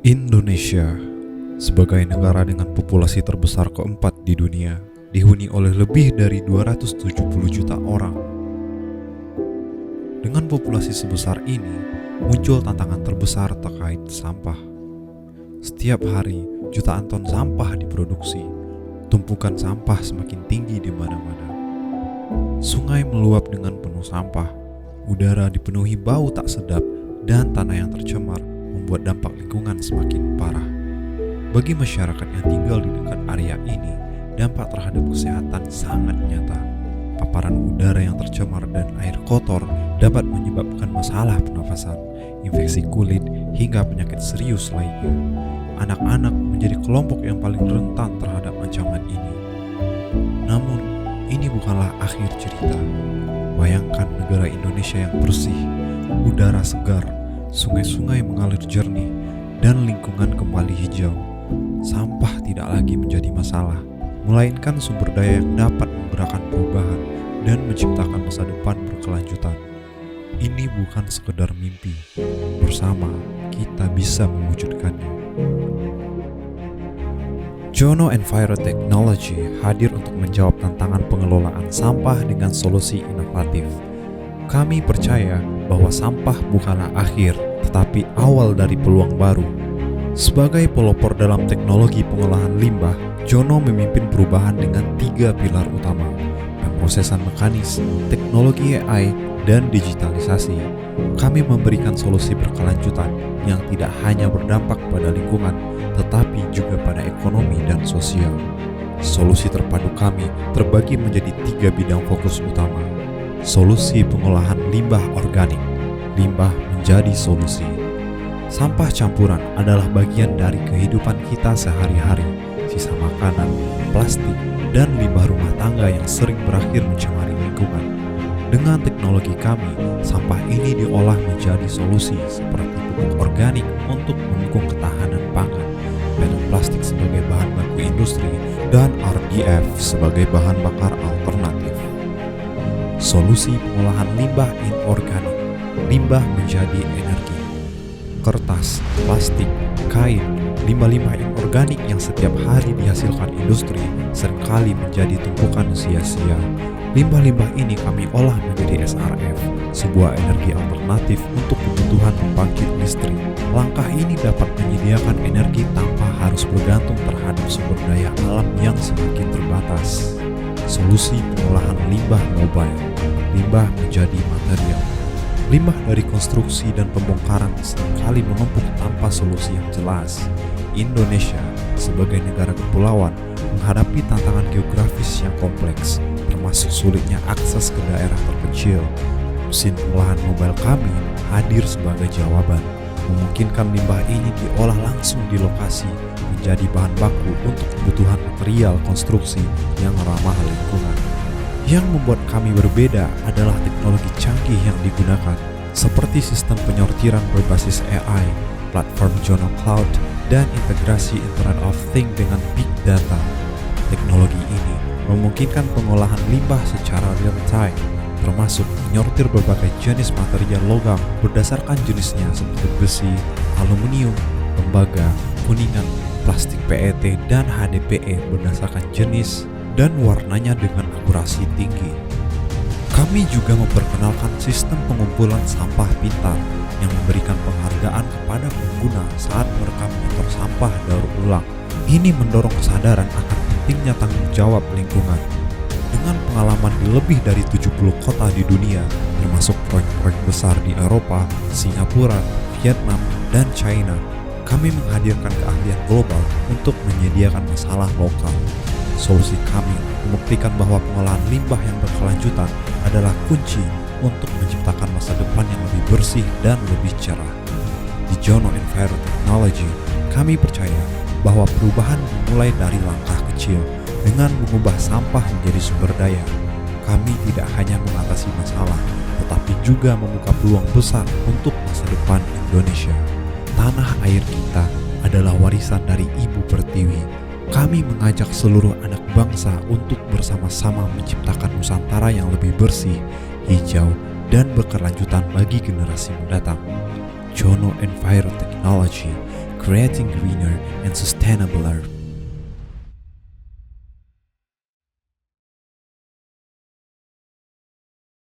Indonesia, sebagai negara dengan populasi terbesar keempat di dunia, dihuni oleh lebih dari 270 juta orang. Dengan populasi sebesar ini, muncul tantangan terbesar terkait sampah. Setiap hari, jutaan ton sampah diproduksi. Tumpukan sampah semakin tinggi di mana-mana. Sungai meluap dengan penuh sampah. Udara dipenuhi bau tak sedap dan tanah yang tercemar membuat dampak lingkungan semakin parah. Bagi masyarakat yang tinggal di dekat area ini, dampak terhadap kesehatan sangat nyata. Paparan udara yang tercemar dan air kotor dapat menyebabkan masalah pernafasan, infeksi kulit, hingga penyakit serius lainnya. Anak-anak menjadi kelompok yang paling rentan terhadap ancaman ini. Namun, ini bukanlah akhir cerita. Bayangkan negara Indonesia yang bersih, udara segar, sungai-sungai mengalir jernih, dan lingkungan kembali hijau. Sampah tidak lagi menjadi masalah, melainkan sumber daya yang dapat menggerakkan perubahan dan menciptakan masa depan berkelanjutan. Ini bukan sekedar mimpi. Bersama, kita bisa mewujudkannya. Jono Enviro Technology hadir untuk menjawab tantangan pengelolaan sampah dengan solusi inovatif. Kami percaya bahwa sampah bukanlah akhir, tetapi awal dari peluang baru. Sebagai pelopor dalam teknologi pengolahan limbah, Jono memimpin perubahan dengan 3 pilar utama: pemrosesan mekanis, teknologi AI, dan digitalisasi. Kami memberikan solusi berkelanjutan yang tidak hanya berdampak pada lingkungan, tetapi juga pada ekonomi dan sosial. Solusi terpadu kami terbagi menjadi 3 bidang fokus utama. Solusi pengolahan limbah organik. Limbah menjadi solusi. Sampah campuran adalah bagian dari kehidupan kita sehari-hari. Sisa makanan, plastik, dan limbah rumah tangga yang sering berakhir mencemari lingkungan. Dengan teknologi kami, sampah ini diolah menjadi solusi seperti pupuk organik untuk mendukung ketahanan pangan, pelet plastik sebagai bahan baku industri, dan RDF sebagai bahan bakar alternatif. Solusi pengolahan limbah inorganik. Limbah menjadi energi. Kertas, plastik, kain, limbah-limbah inorganik yang setiap hari dihasilkan industri seringkali menjadi tumpukan sia-sia. Limbah-limbah ini kami olah menjadi SRF, sebuah energi alternatif untuk kebutuhan pembangkit listrik. Langkah ini dapat menyediakan energi tanpa harus bergantung terhadap sumber daya alam yang semakin terbatas. Solusi pengolahan limbah mobile. Limbah menjadi material. Limbah dari konstruksi dan pembongkaran seringkali menumpuk tanpa solusi yang jelas. Indonesia, sebagai negara kepulauan, menghadapi tantangan geografis yang kompleks, termasuk sulitnya akses ke daerah terpencil. Mesin pengolahan mobile kami hadir sebagai jawaban, memungkinkan limbah ini diolah langsung di lokasi menjadi bahan baku untuk kebutuhan material konstruksi yang ramah lingkungan. Yang membuat kami berbeda adalah teknologi canggih yang digunakan, seperti sistem penyortiran berbasis AI, platform Jono Cloud, dan integrasi Internet of Things dengan Big Data. Teknologi ini memungkinkan pengolahan limbah secara real-time, termasuk menyortir berbagai jenis material logam berdasarkan jenisnya seperti besi, aluminium, tembaga, kuningan, plastik PET, dan HDPE berdasarkan jenis dan warnanya dengan akurasi tinggi. Kami juga memperkenalkan sistem pengumpulan sampah pintar yang memberikan penghargaan kepada pengguna saat merekam motor sampah daur ulang. Ini mendorong kesadaran akan pentingnya tanggung jawab lingkungan. Dengan pengalaman di lebih dari 70 kota di dunia, termasuk proyek-proyek besar di Eropa, Singapura, Vietnam, dan China, kami menghadirkan keahlian global untuk menyediakan masalah lokal. Solusi kami membuktikan bahwa pengolahan limbah yang berkelanjutan adalah kunci untuk menciptakan masa depan yang lebih bersih dan lebih cerah. Di Jono Enviro Technology, kami percaya bahwa perubahan dimulai dari langkah kecil. Dengan mengubah sampah menjadi sumber daya, kami tidak hanya mengatasi masalah, tetapi juga membuka peluang besar untuk masa depan Indonesia. Tanah air kita adalah warisan dari Ibu Pertiwi. Kami mengajak seluruh anak bangsa untuk bersama-sama menciptakan Nusantara yang lebih bersih, hijau, dan berkelanjutan bagi generasi mendatang. Jono Enviro Technology creating greener and sustainable Earth.